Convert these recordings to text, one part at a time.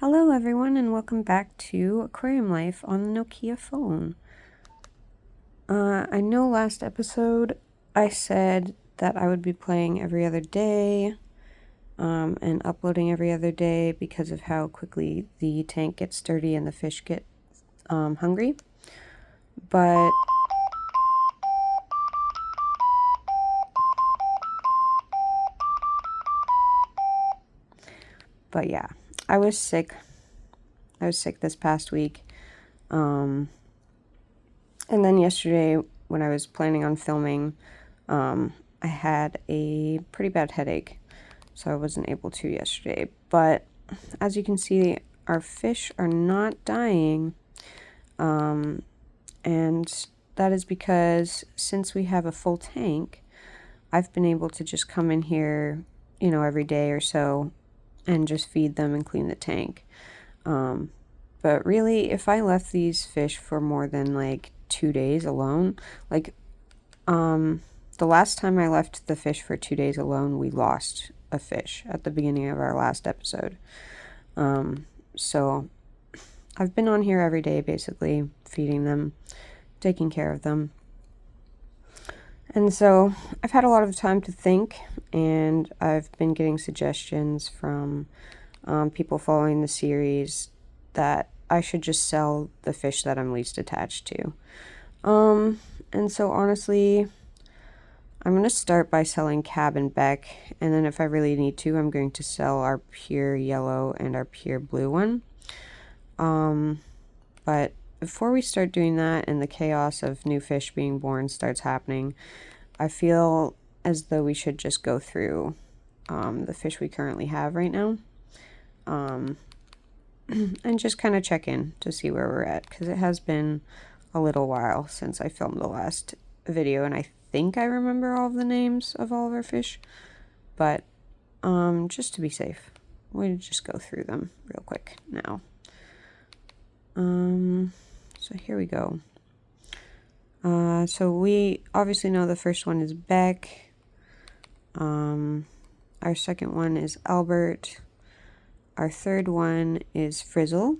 Hello everyone and welcome back to Aquarium Life on the Nokia phone. I know last episode I said that I would be playing every other day and uploading every other day because of how quickly the tank gets dirty and the fish get hungry. But yeah, I was sick. I was sick this past week. And then yesterday when I was planning on filming, I had a pretty bad headache, so I wasn't able to yesterday. But as you can see, our fish are not dying. And that is because since we have a full tank, I've been able to just come in here, every day or so and just feed them and clean the tank. But really, if I left these fish for more than like 2 days alone, the last time I left the fish for 2 days alone, we lost a fish at the beginning of our last episode. So I've been on here every day, basically, feeding them, taking care of them. And so I've had a lot of time to think, and I've been getting suggestions from people following the series that I should just sell the fish that I'm least attached to. And so honestly, I'm going to start by selling Cab and Beck, and then if I really need to, I'm going to sell our pure yellow and our pure blue one. But before we start doing that and the chaos of new fish being born starts happening, I feel as though we should just go through the fish we currently have right now. And just kind of check in to see where we're at, because it has been a little while since I filmed the last video, and I think I remember all of the names of all of our fish, but just to be safe, we'll just go through them real quick now. So here we go. So we obviously know the first one is Beck. Our second one is Albert. Our third one is Frizzle.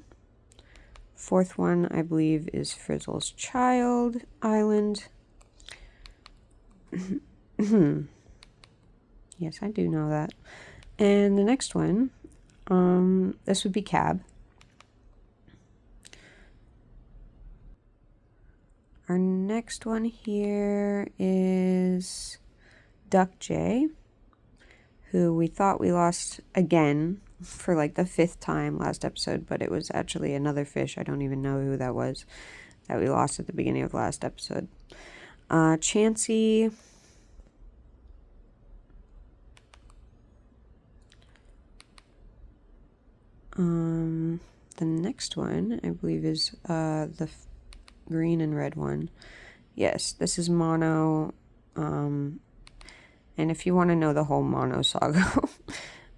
Fourth one, I believe, is Frizzle's child, Island. Yes, I do know that. And the next one, this would be Cab. Our next one here is Duck J, who we thought we lost again for like the 5th time last episode, but it was actually another fish. I don't even know who that was that we lost at the beginning of last episode. Chansey. The next one, I believe, is the green and red one. Yes, this is Mono. And if you want to know the whole Mono saga,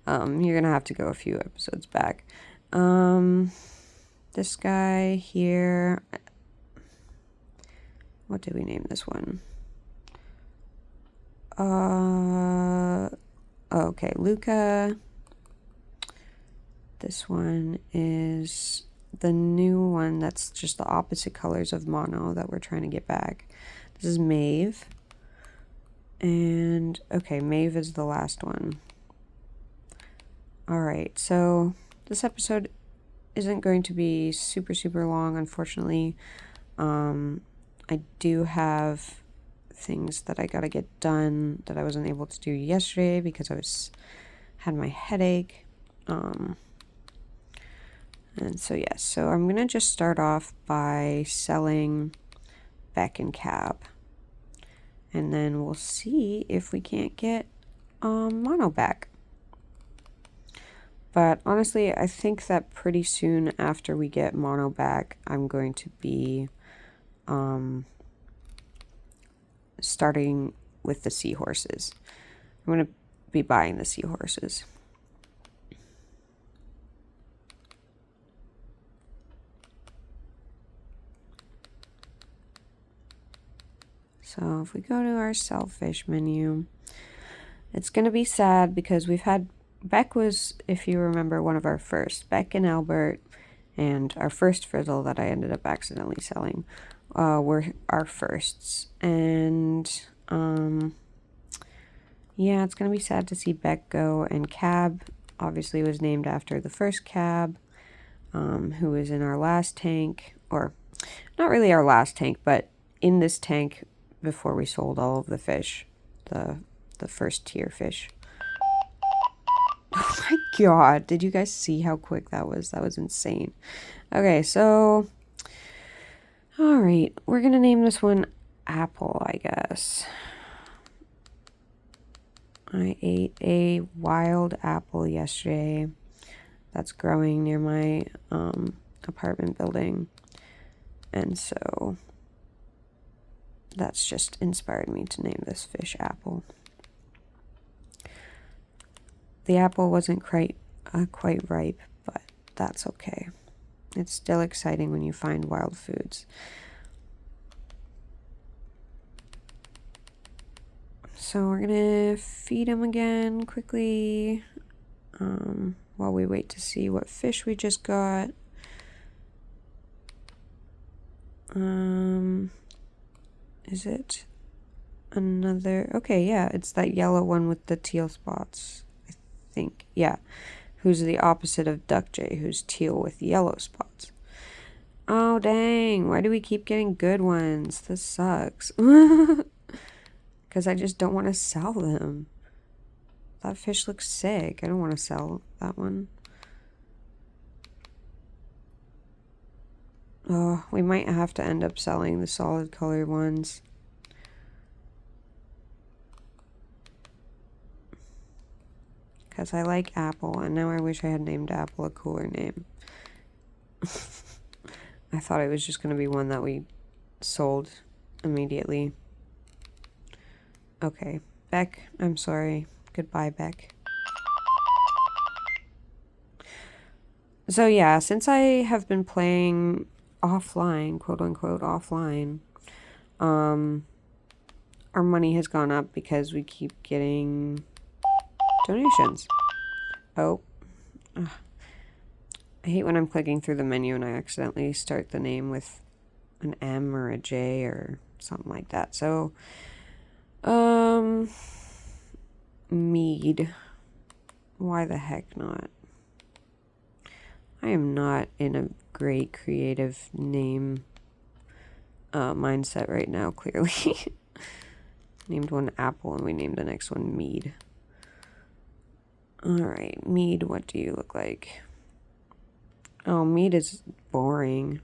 you're gonna have to go a few episodes back. This guy here, what did we name this one? Okay, Luca. This one is the new one that's just the opposite colors of Mono that we're trying to get back. This is Maeve. And, okay, Maeve is the last one. Alright, so this episode isn't going to be super, super long, unfortunately. I do have things that I gotta get done that I wasn't able to do yesterday because I had my headache. And so yes, so I'm gonna just start off by selling Beck and Cab, and then we'll see if we can't get Mono back. But honestly, I think that pretty soon after we get Mono back, I'm going to be starting with the seahorses. I'm going to be buying the seahorses. So if we go to our sell fish menu, it's going to be sad because we've had Beck was, if you remember, one of our first. Beck and Albert and our first frizzle that I ended up accidentally selling were our firsts. And yeah, it's going to be sad to see Beck go. And Cab obviously was named after the first Cab, who was in our last tank, or not really our last tank, but in this tank before we sold all of the fish, the first tier fish. Oh my god, did you guys see how quick that was? That was insane. Okay, so all right, we're gonna name this one Apple, I guess. I ate a wild apple yesterday that's growing near my apartment building, and so that's just inspired me to name this fish Apple. The apple wasn't quite ripe, but that's okay. It's still exciting when you find wild foods. So we're gonna feed him again quickly while we wait to see what fish we just got. Is it another? Okay, yeah, it's that yellow one with the teal spots, I think. Yeah, who's the opposite of Duck Jay, who's teal with yellow spots. Oh, dang, why do we keep getting good ones? This sucks. Because I just don't want to sell them. That fish looks sick. I don't want to sell that one. Oh, we might have to end up selling the solid color ones. Because I like Apple, and now I wish I had named Apple a cooler name. I thought it was just going to be one that we sold immediately. Okay, Beck, I'm sorry. Goodbye, Beck. So yeah, since I have been playing offline, quote unquote offline, our money has gone up because we keep getting donations. Oh. Ugh. I hate when I'm clicking through the menu and I accidentally start the name with an M or a J or something like that. So, Mead. Why the heck not? I am not in a great creative name mindset right now, clearly. Named one Apple and we named the next one Mead. Alright, Mead, what do you look like? Oh, Mead is boring.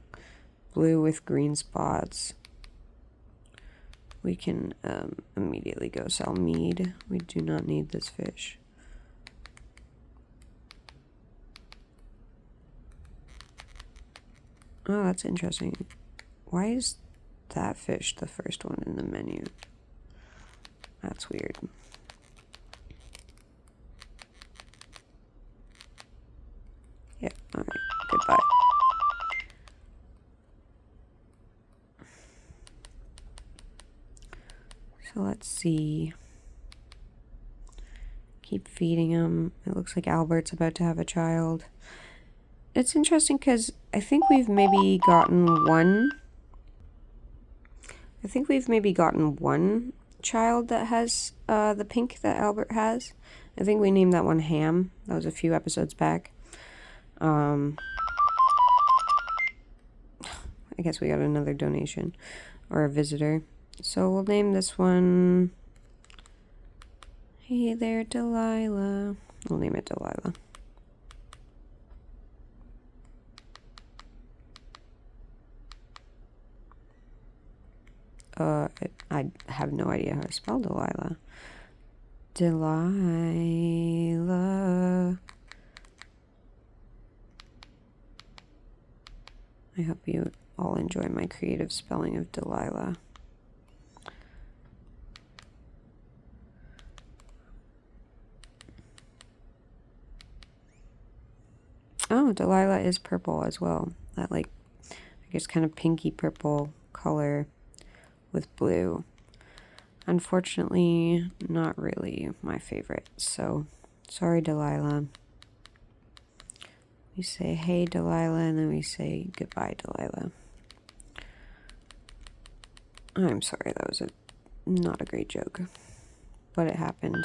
Blue with green spots. We can immediately go sell Mead. We do not need this fish. Oh, that's interesting. Why is that fish the first one in the menu? That's weird. Yeah, alright. Goodbye. So let's see. Keep feeding him. It looks like Albert's about to have a child. It's interesting because I think we've maybe gotten one. I think we've maybe gotten one child that has the pink that Albert has. I think we named that one Ham. That was a few episodes back. I guess we got another donation or a visitor. So we'll name this one. Hey there, Delilah. We'll name it Delilah. I have no idea how to spell Delilah. Delilah. I hope you all enjoy my creative spelling of Delilah. Oh, Delilah is purple as well. That, like, I guess kind of pinky purple color with blue. Unfortunately, not really my favorite, so Sorry, Delilah. We say, hey, Delilah, and then we say, goodbye, Delilah. I'm sorry, that was not a great joke. But it happened.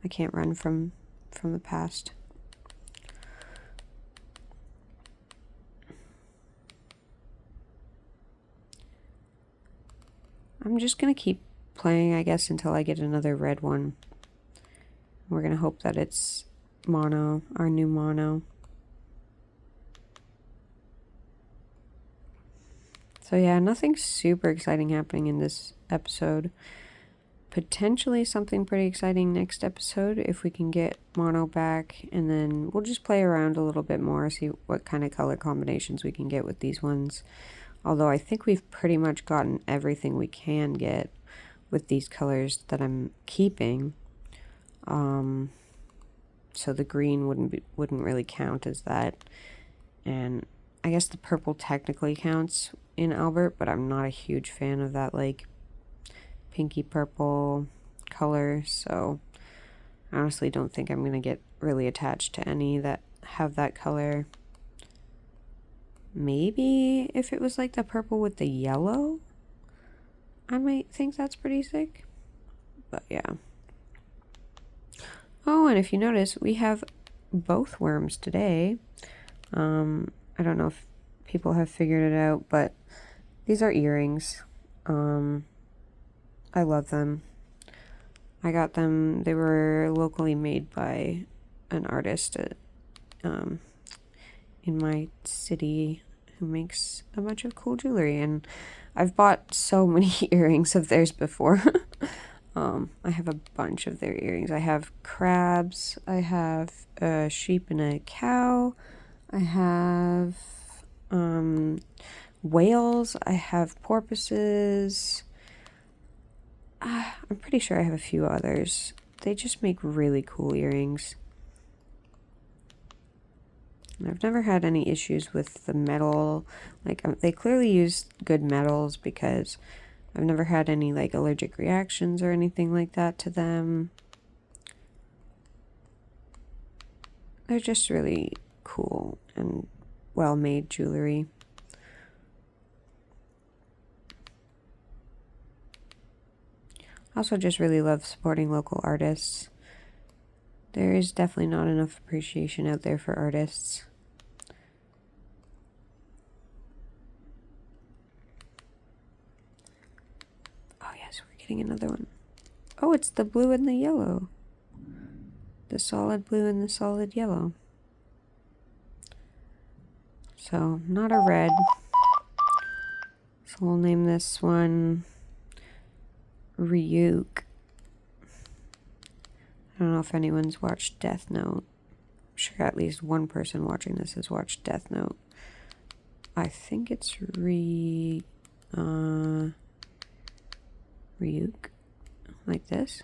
I can't run from the past. I'm just gonna keep playing, I guess, until I get another red one. We're gonna hope that it's mono, our new mono. So yeah, nothing super exciting happening in this episode. Potentially something pretty exciting next episode if we can get mono back, and then we'll just play around a little bit more, see what kind of color combinations we can get with these ones. Although I think we've pretty much gotten everything we can get with these colors that I'm keeping. So the green wouldn't really count as that. And I guess the purple technically counts in Albert, but I'm not a huge fan of that like pinky purple color, so I honestly don't think I'm gonna get really attached to any that have that color. Maybe if it was like the purple with the yellow, I might think that's pretty sick. But yeah. Oh, and if you notice, we have both worms today. I don't know if people have figured it out, but these are earrings. I love them. I got them, they were locally made by an artist in my city who makes a bunch of cool jewelry, and I've bought so many earrings of theirs before. I have a bunch of their earrings. I have crabs, I have a sheep and a cow, I have whales, I have porpoises. I'm pretty sure I have a few others. They just make really cool earrings. And I've never had any issues with the metal. Like, they clearly use good metals because I've never had any like allergic reactions or anything like that to them. They're just really cool and well-made jewelry. I also just really love supporting local artists. There is definitely not enough appreciation out there for artists. Oh yes, we're getting another one. Oh, it's the blue and the yellow. The solid blue and the solid yellow. So, not a red. So we'll name this one Ryuk. I don't know if anyone's watched Death Note. I'm sure at least one person watching this has watched Death Note. I think it's Ryuk. Like this.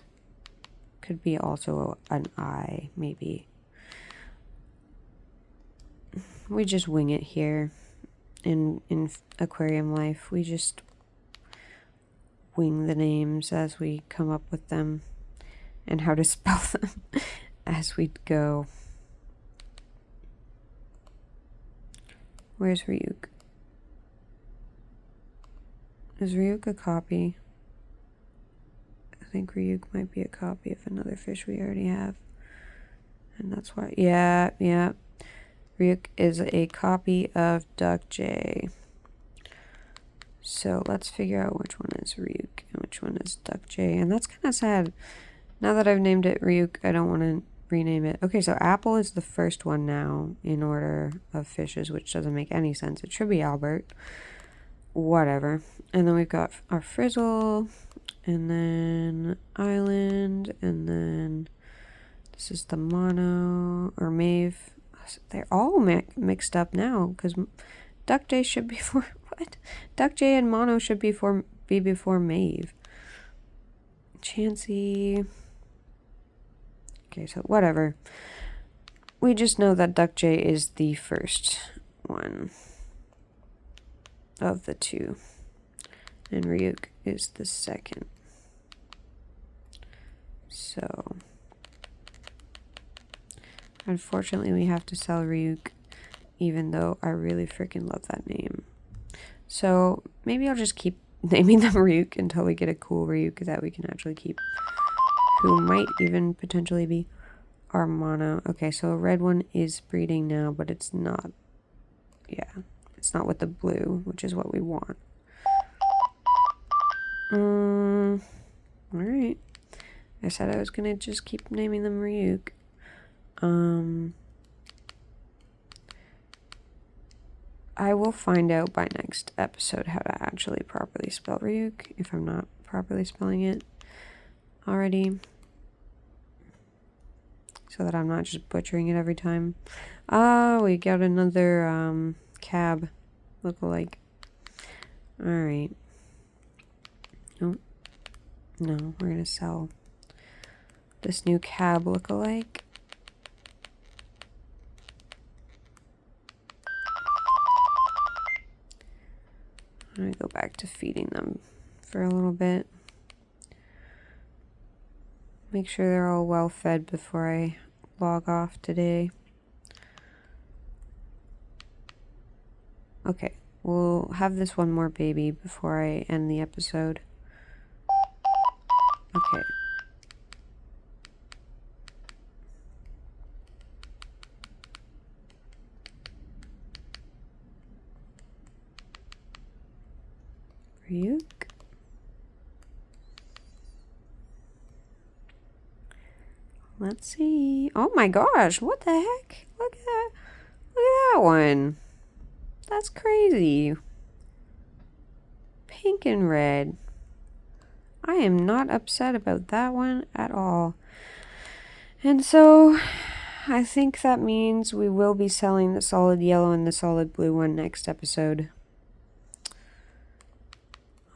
Could be also an I, maybe. We just wing it here in Aquarium life. We just wing the names as we come up with them and how to spell them as we go. Where's Ryuk? Is Ryuk a copy? I think Ryuk might be a copy of another fish we already have. And that's why, yeah. Ryuk is a copy of Duck J. So let's figure out which one is Ryuk and which one is Duck J. And that's kind of sad. Now that I've named it Ryuk, I don't want to rename it. Okay, so Apple is the first one now in order of fishes, which doesn't make any sense. It should be Albert. Whatever. And then we've got our Frizzle, and then Island, and then this is the Mono, or Mave. They're all mixed up now, because Duck J should be for, what? Duck J and Mono should be before Mave. Chansey. Okay, so whatever. We just know that Duck J is the first one of the two, and Ryuk is the second. So Unfortunately, we have to sell Ryuk, even though I really freaking love that name. So maybe I'll just keep naming them Ryuk until we get a cool Ryuk that we can actually keep, who might even potentially be our mono. Okay, so a red one is breeding now, but it's not. Yeah, it's not with the blue, which is what we want. Alright. I said I was gonna just keep naming them Ryuk. I will find out by next episode how to actually properly spell Ryuk, if I'm not properly spelling it already. So that I'm not just butchering it every time. Ah, we got another cab lookalike. Alright. Nope. No, we're gonna sell this new cab lookalike. I'm gonna go back to feeding them for a little bit. Make sure they're all well fed before I log off today. Okay, we'll have this one more baby before I end the episode. Okay. Ryuk. Let's see. Oh my gosh, what the heck? Look at that. Look at that one. That's crazy. Pink and red. I am not upset about that one at all. And so I think that means we will be selling the solid yellow and the solid blue one next episode.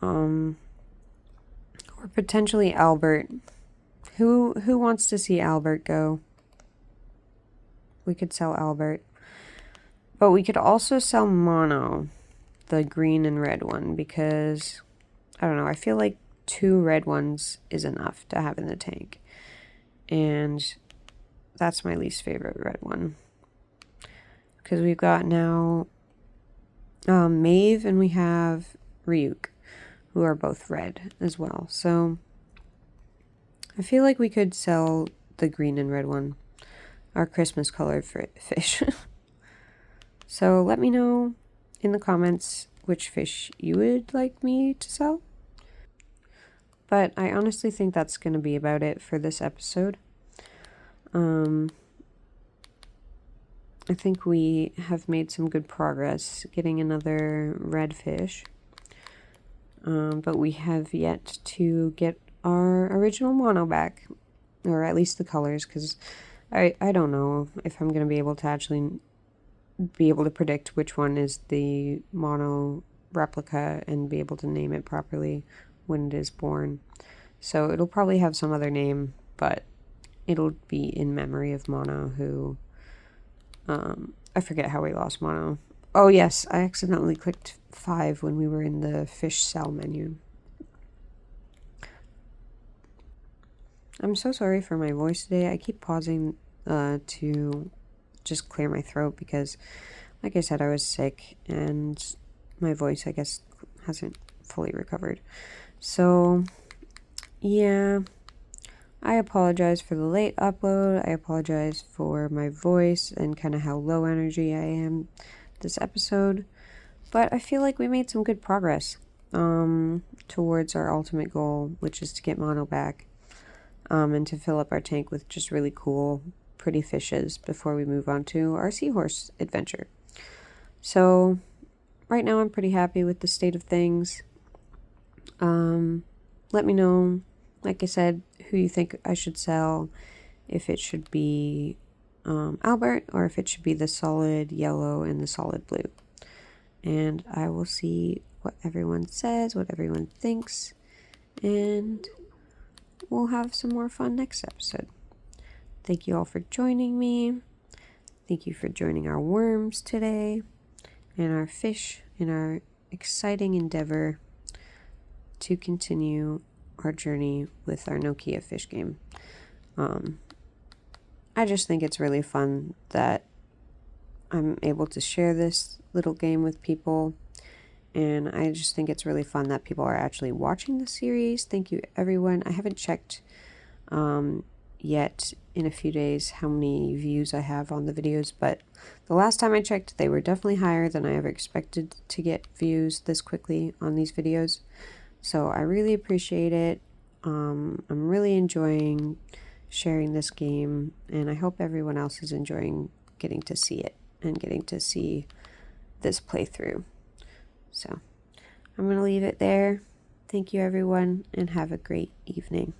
Or potentially Albert. Who wants to see Albert go? We could sell Albert. But we could also sell Mono, the green and red one, because I don't know, I feel like 2 red ones is enough to have in the tank. And that's my least favorite red one. Because we've got now Maeve and we have Ryuk, who are both red as well. So I feel like we could sell the green and red one, our Christmas colored fish. So let me know in the comments which fish you would like me to sell. But I honestly think that's going to be about it for this episode. I think we have made some good progress getting another red fish. But we have yet to get our original mono back, or at least the colors, because I don't know if I'm going to be able to actually be able to predict which one is the mono replica and be able to name it properly when it is born. So it'll probably have some other name, but it'll be in memory of Mono, who I forget how we lost Mono. Oh yes, I accidentally clicked 5 when we were in the fish sell menu. I'm so sorry for my voice today. I keep pausing to just clear my throat because, like I said, I was sick and my voice, I guess, hasn't fully recovered. So, yeah, I apologize for the late upload. I apologize for my voice and kind of how low energy I am this episode. But I feel like we made some good progress towards our ultimate goal, which is to get Mono back. And to fill up our tank with just really cool, pretty fishes before we move on to our seahorse adventure. So, right now I'm pretty happy with the state of things. Let me know, like I said, who you think I should sell, if it should be Albert, or if it should be the solid yellow and the solid blue. And I will see what everyone says, what everyone thinks, and we'll have some more fun next episode. Thank you all for joining me. Thank you for joining our worms today and our fish in our exciting endeavor to continue our journey with our Nokia fish game. I just think it's really fun that I'm able to share this little game with people. And I just think it's really fun that people are actually watching the series. Thank you, everyone. I haven't checked yet in a few days how many views I have on the videos, but the last time I checked, they were definitely higher than I ever expected to get views this quickly on these videos. So I really appreciate it. I'm really enjoying sharing this game, and I hope everyone else is enjoying getting to see it and getting to see this playthrough. So I'm going to leave it there. Thank you, everyone, and have a great evening.